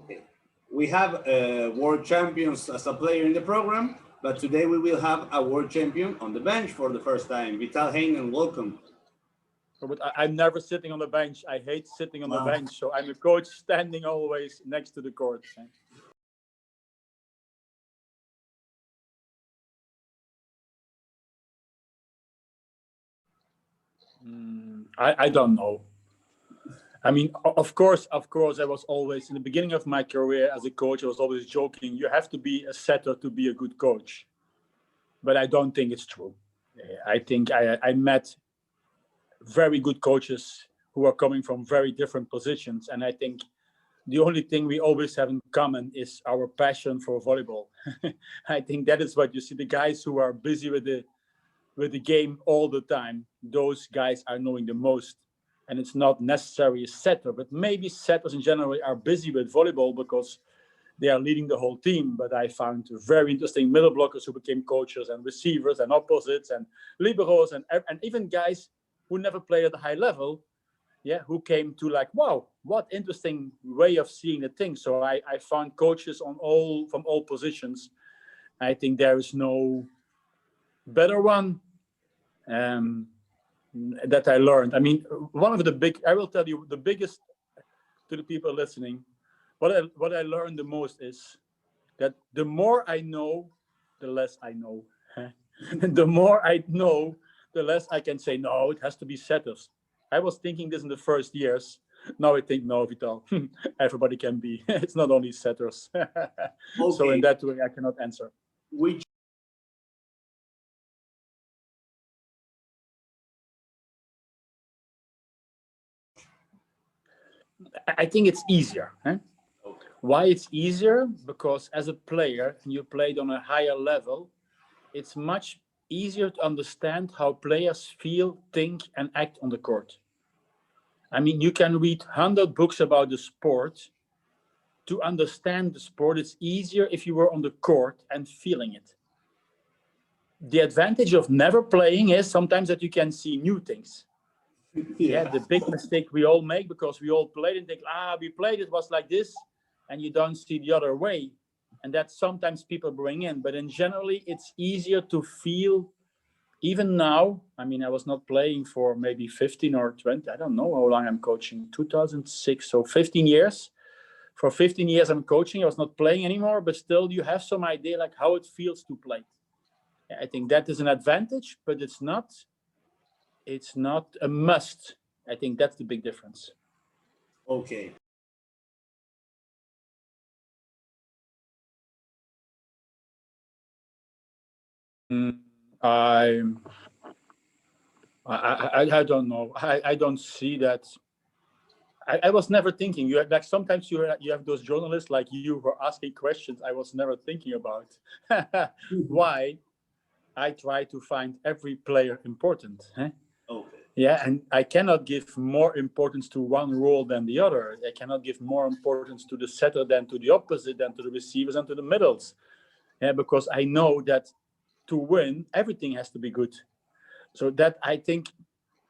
Okay. We have world champions as a player in the program, but today we will have a world champion on the bench for the first time. Vital Heynen, welcome. But I'm never sitting on the bench. I hate sitting on the bench. So I'm a coach standing always next to the court. I don't know. I mean, of course, I was always, in the beginning of my career as a coach, I was always joking, you have to be a setter to be a good coach. But I don't think it's true. I think I met very good coaches who are coming from very different positions. And I think the only thing we always have in common is our passion for volleyball. I think that is what you see. The guys who are busy with the game all the time, those guys are knowing the most. And it's not necessarily a setter, but maybe setters in general are busy with volleyball because they are leading the whole team. But I found very interesting middle blockers who became coaches, and receivers and opposites and liberos, and even guys who never played at a high level, who came to like, wow, what interesting way of seeing the thing. So I found coaches from all positions. I think there is no better one that I learned. I mean, one of the I will tell you the biggest to the people listening, what I learned the most is that the more I know, the less I know. The more I know, the less I can say, no, it has to be setters. I was thinking this in the first years. Now I think, no, Vital, everybody can be. It's not only setters. Okay. So in that way, I cannot answer. I think it's easier. Okay. Why it's easier? Because as a player, and you played on a higher level, it's much easier to understand how players feel, think, and act on the court. I mean, you can read 100 books about the sport. To understand the sport, it's easier if you were on the court and feeling it. The advantage of never playing is sometimes that you can see new things. Yeah, the big mistake we all make, because we all played and think, we played, it was like this, and you don't see the other way. And that sometimes people bring in, but in generally, it's easier to feel. Even now, I mean, I was not playing for maybe 15 or 20, I don't know how long I'm coaching, 2006, so 15 years. For 15 years I'm coaching, I was not playing anymore, but still you have some idea like how it feels to play. I think that is an advantage, but it's not a must. I think that's the big difference. Okay. I don't know. I don't see that. I was never thinking. You have, like, sometimes you have those journalists like you who are asking questions I was never thinking about. Why? I try to find every player important. Okay. Yeah, and I cannot give more importance to one role than the other. I cannot give more importance to the setter than to the opposite, than to the receivers and to the middles. Yeah, because I know that to win, everything has to be good. So that I think,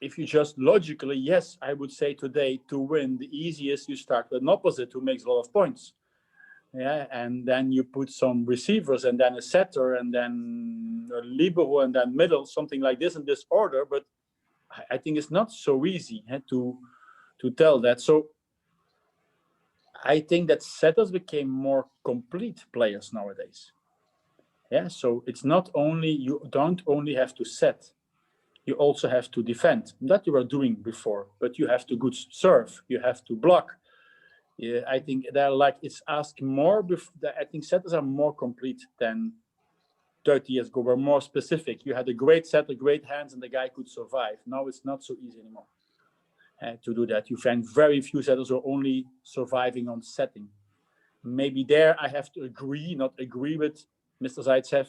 if you just logically, yes, I would say today to win, the easiest you start with an opposite who makes a lot of points. Yeah, and then you put some receivers and then a setter and then a libero and then middle, something like this in this order. But I think it's not so easy to tell that. So I think that setters became more complete players nowadays. Yeah, so it's not only, you don't only have to set, you also have to defend. That you were doing before, but you have to good serve, you have to block. Yeah, I think they're like, it's asked more. I think setters are more complete than 30 years ago. We're more specific. You had a great setter, great hands, and the guy could survive. Now it's not so easy anymore to do that. You find very few setters who are only surviving on setting. Maybe there I have to not agree with Mr. Zaitsev,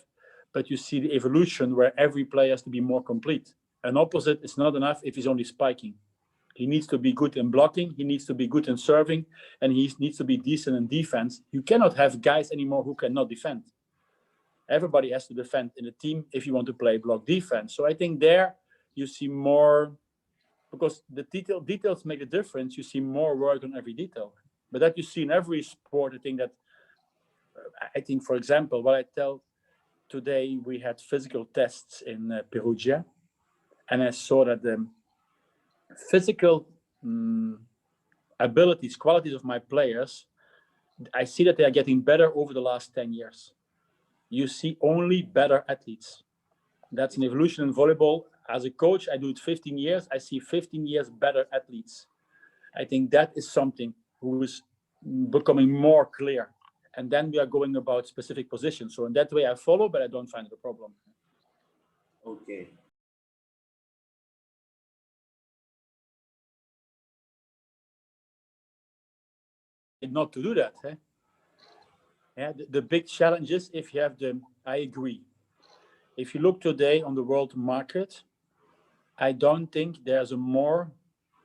but you see the evolution where every player has to be more complete. An opposite is not enough if he's only spiking. He needs to be good in blocking, he needs to be good in serving, and he needs to be decent in defense. You cannot have guys anymore who cannot defend. Everybody has to defend in a team if you want to play block defense. So I think there you see more, because the details make a difference, you see more work on every detail. But that you see in every sport. I think, for example, what I tell today, we had physical tests in Perugia, and I saw that the physical abilities, qualities of my players, I see that they are getting better over the last 10 years. You see only better athletes. That's an evolution in volleyball. As a coach, I do it 15 years. I see 15 years better athletes. I think that is something who is becoming more clear. And then we are going about specific positions. So in that way I follow, but I don't find it a problem. Okay. Not to do that. Eh? Yeah, the big challenge is if you have I agree. If you look today on the world market, I don't think there's a more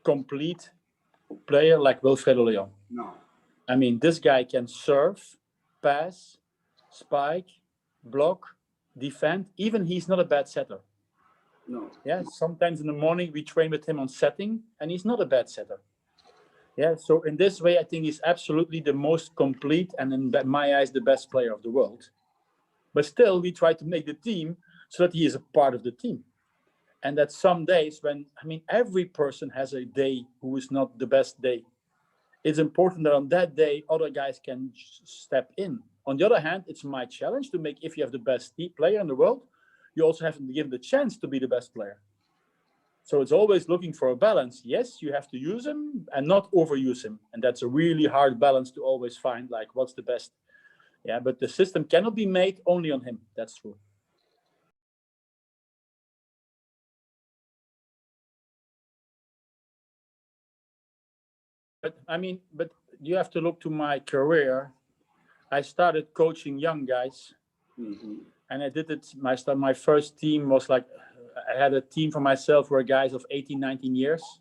complete player like Wilfredo Leon. No. I mean, this guy can serve, pass, spike, block, defend. Even he's not a bad setter. No. Yeah, sometimes in the morning we train with him on setting, and he's not a bad setter. Yeah, so in this way, I think he's absolutely the most complete and in my eyes, the best player of the world. But still, we try to make the team so that he is a part of the team. And that some days when, I mean, every person has a day who is not the best day. It's important that on that day, other guys can step in. On the other hand, it's my challenge to make, if you have the best player in the world, you also have to give him the chance to be the best player. So it's always looking for a balance. Yes, you have to use him and not overuse him. And that's a really hard balance to always find, like, what's the best. Yeah, but the system cannot be made only on him. That's true. But I mean, but you have to look to my career. I started coaching young guys. Mm-hmm. And I did it, my first team was like, I had a team for myself were guys of 18, 19 years.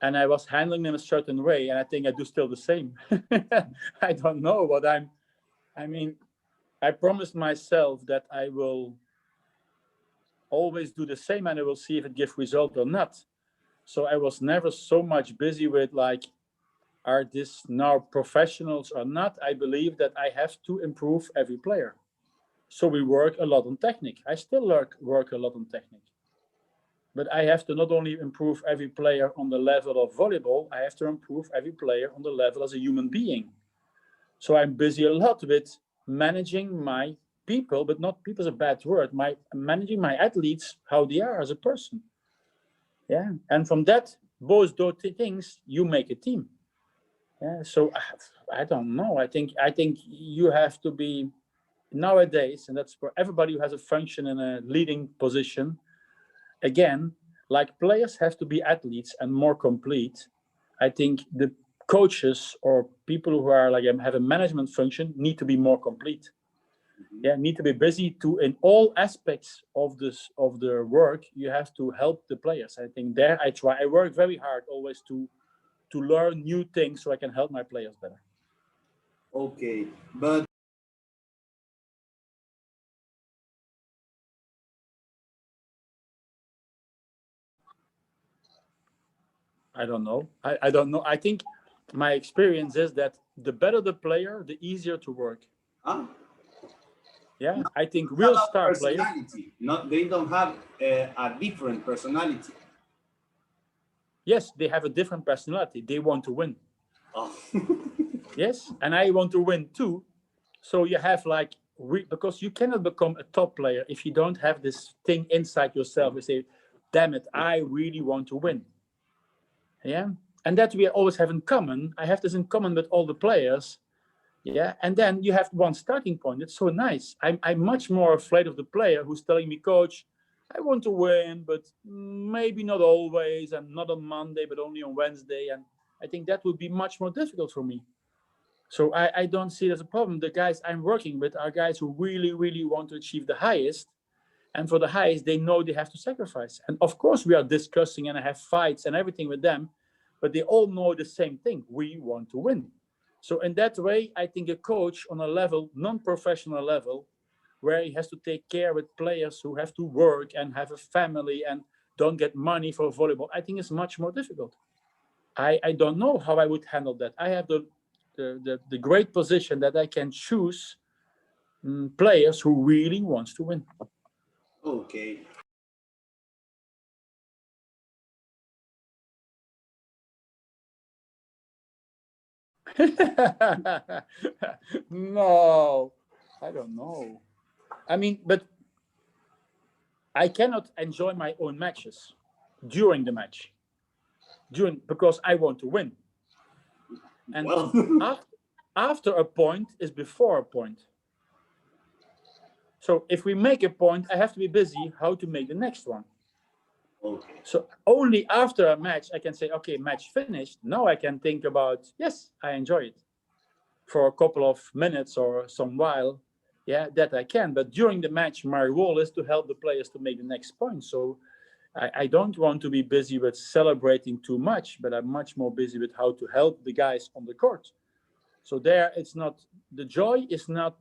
And I was handling them a certain way. And I think I do still the same. I don't know what I mean, I promised myself that I will always do the same and I will see if it gives result or not. So I was never so much busy with like, are this now professionals or not? I believe that I have to improve every player. So we work a lot on technique. I still work a lot on technique. But I have to not only improve every player on the level of volleyball, I have to improve every player on the level as a human being. So I'm busy a lot with managing my people, but not people is a bad word, managing my athletes, how they are as a person. Yeah, and from that, both those things, you make a team. Yeah, so I don't know. I think you have to be nowadays, and that's for everybody who has a function in a leading position. Again, like players have to be athletes and more complete. I think the coaches or people who are like have a management function need to be more complete. Yeah, need to be busy to in all aspects of the work. You have to help the players. I think there I work very hard always to learn new things so I can help my players better. Okay, but I don't know. I don't know. I think my experience is that the better the player, the easier to work. huh? Yeah, No, I think real star players. They don't have a different personality. Yes, they have a different personality. They want to win. Oh. Yes, and I want to win too. So you have like, because you cannot become a top player if you don't have this thing inside yourself. You say, damn it, I really want to win. Yeah, and that we always have in common. I have this in common with all the players. Yeah, and then you have one starting point. It's so nice. I'm much more afraid of the player who's telling me, coach, I want to win, but maybe not always, and not on Monday, but only on Wednesday. And I think that would be much more difficult for me. So I don't see it as a problem. The guys I'm working with are guys who really, really want to achieve the highest. And for the highest, they know they have to sacrifice. And of course, we are discussing and I have fights and everything with them, but they all know the same thing. We want to win. So in that way, I think a coach on a level, non-professional level, where he has to take care with players who have to work and have a family and don't get money for volleyball, I think it's much more difficult. I don't know how I would handle that. I have the great position that I can choose players who really wants to win. Okay. No, I don't know. I mean, but I cannot enjoy my own matches during the match, because I want to win. And Well, after a point is before a point. So if we make a point, I have to be busy how to make the next one. okay. So only after a match, I can say, okay, match finished. Now I can think about, yes, I enjoy it for a couple of minutes or some while. Yeah, that I can. But during the match, my role is to help the players to make the next point. So I don't want to be busy with celebrating too much, but I'm much more busy with how to help the guys on the court. So there, it's not, the joy is not,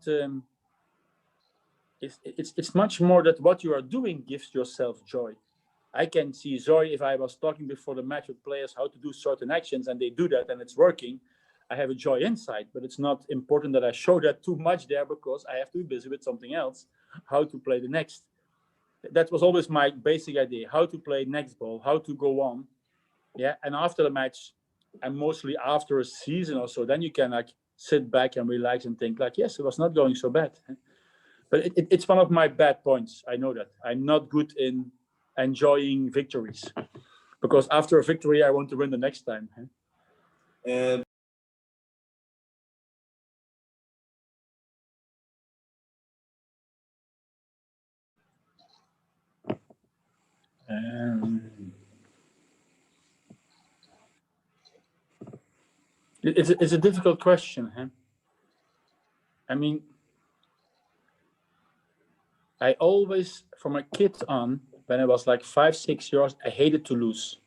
it's much more that what you are doing gives yourself joy. I can see joy if I was talking before the match with players how to do certain actions and they do that and it's working. I have a joy inside, but it's not important that I show that too much there because I have to be busy with something else, how to play the next. That was always my basic idea, how to play next ball, how to go on. Yeah, and after the match, and mostly after a season or so, then you can like sit back and relax and think like, yes, it was not going so bad. But it's one of my bad points. I know that. I'm not good in enjoying victories because after a victory, I want to win the next time. It's a difficult question. Huh? I mean, I always, from a kid on, when I was like 5, 6 years, I hated to lose.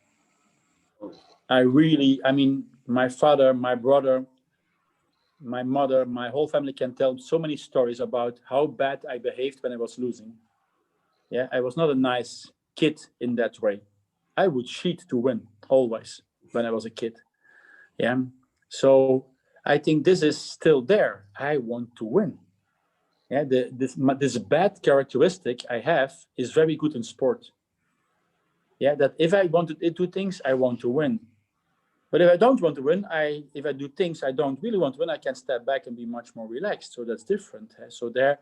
I mean, my father, my brother, my mother, my whole family can tell so many stories about how bad I behaved when I was losing. Yeah, I was not a nice kid in that way. I would cheat to win always when I was a kid. Yeah, so I think this is still there. I want to win. Yeah, this bad characteristic I have is very good in sport. Yeah, that if I want to do things, I want to win. But if I don't want to win, if I do things I don't really want to win, I can step back and be much more relaxed. So that's different. So there,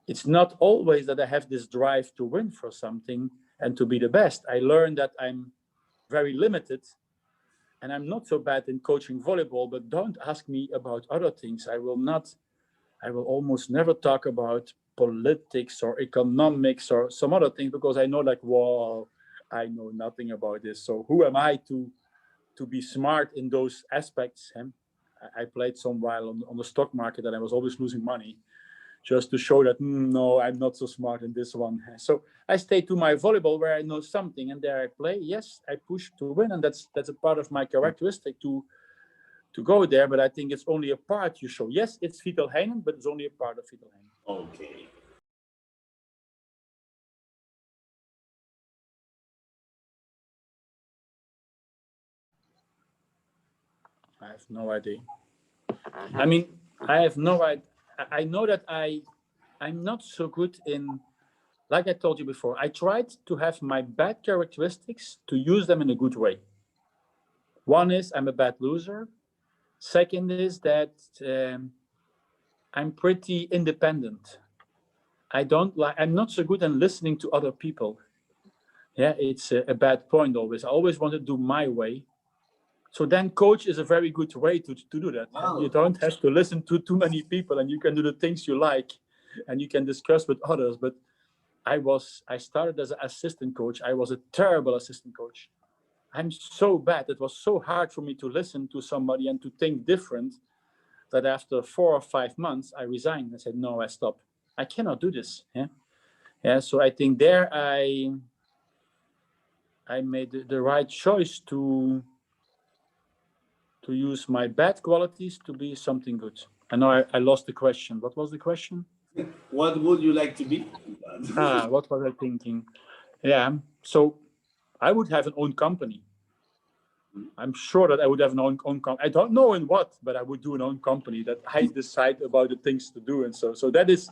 it's not always that I have this drive to win for something and to be the best. I learned that I'm very limited and I'm not so bad in coaching volleyball, but don't ask me about other things. I will almost never talk about politics or economics or some other things because I know like, whoa, I know nothing about this. So who am I to be smart in those aspects? I played some while on the stock market and I was always losing money just to show that, no, I'm not so smart in this one. So I stay to my volleyball where I know something and there I play. Yes, I push to win and that's a part of my characteristic to go there, but I think it's only a part you show. Yes, it's Vital Heynen, but it's only a part of Vital Heynen. Okay. I have no idea. I mean, I have no idea. I know that I'm not so good in, like I told you before, I tried to have my bad characteristics to use them in a good way. One is I'm a bad loser. Second is that I'm pretty independent. I'm not so good in listening to other people. Yeah, it's a bad point always. I always want to do my way. So then coach is a very good way to do that. Wow. You don't have to listen to too many people and you can do the things you like and you can discuss with others. But I started as an assistant coach. I was a terrible assistant coach. I'm so bad. It was so hard for me to listen to somebody and to think different that after 4 or 5 months, I resigned. I said, no, I stop. I cannot do this. Yeah. So I think there I made the right choice to use my bad qualities to be something good. I know I lost the question. What was the question? What would you like to be? What was I thinking? Yeah. So I would have an own company. I'm sure that I would have an own company. I don't know in what, but I would do an own company that I decide about the things to do. And so that is,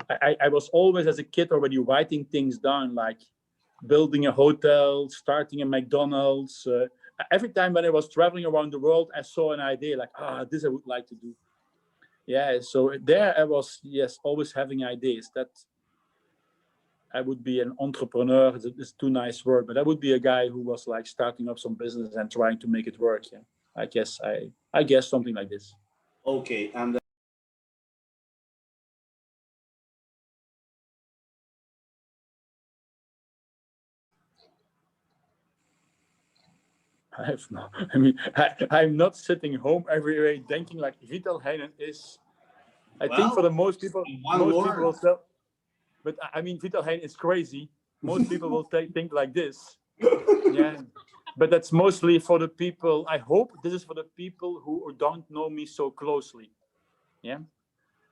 I was always as a kid already writing things down, like building a hotel, starting a McDonald's. Every time when I was traveling around the world, I saw an idea like, this I would like to do. Yeah, so there I was, yes, always having ideas that I would be an entrepreneur. It's too nice word, but I would be a guy who was like starting up some business and trying to make it work. Yeah, I guess something like this. Okay, and I have no. I mean, I'm not sitting home every day thinking like Vital Heynen is. I think for the most people will tell. But I mean, Vital Heynen is crazy. Most people will think like this. Yeah, but that's mostly for the people. I hope this is for the people who don't know me so closely. Yeah,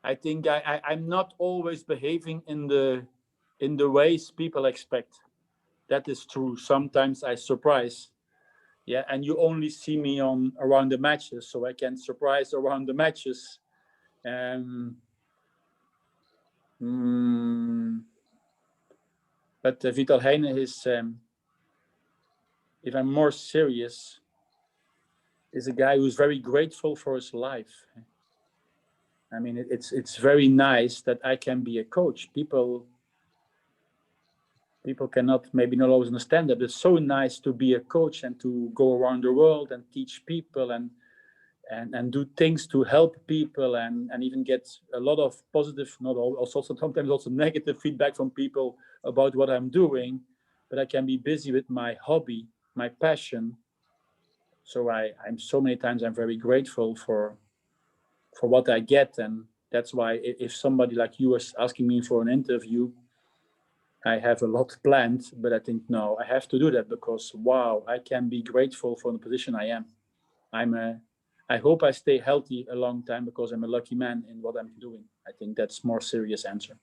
I think I'm not always behaving in the ways people expect. That is true. Sometimes I surprise. Yeah, and you only see me around the matches, so I can surprise around the matches. But Vital Heynen is, if I'm more serious, is a guy who's very grateful for his life. I mean, it's very nice that I can be a coach. People cannot maybe not always understand that. It's so nice to be a coach and to go around the world and teach people and do things to help people and even get a lot of positive, not all, also sometimes also negative feedback from people about what I'm doing. But I can be busy with my hobby, my passion. So I'm so many times I'm very grateful for what I get, and that's why if somebody like you was asking me for an interview, I have a lot planned, but I think no, I have to do that because wow, I can be grateful for the position I am. I hope I stay healthy a long time because I'm a lucky man in what I'm doing. I think that's more serious answer.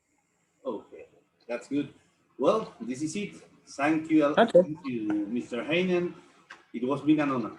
Okay, that's good. Well, this is it. Thank you, Okay. thank you, Mr. Heynen. It was been an honor.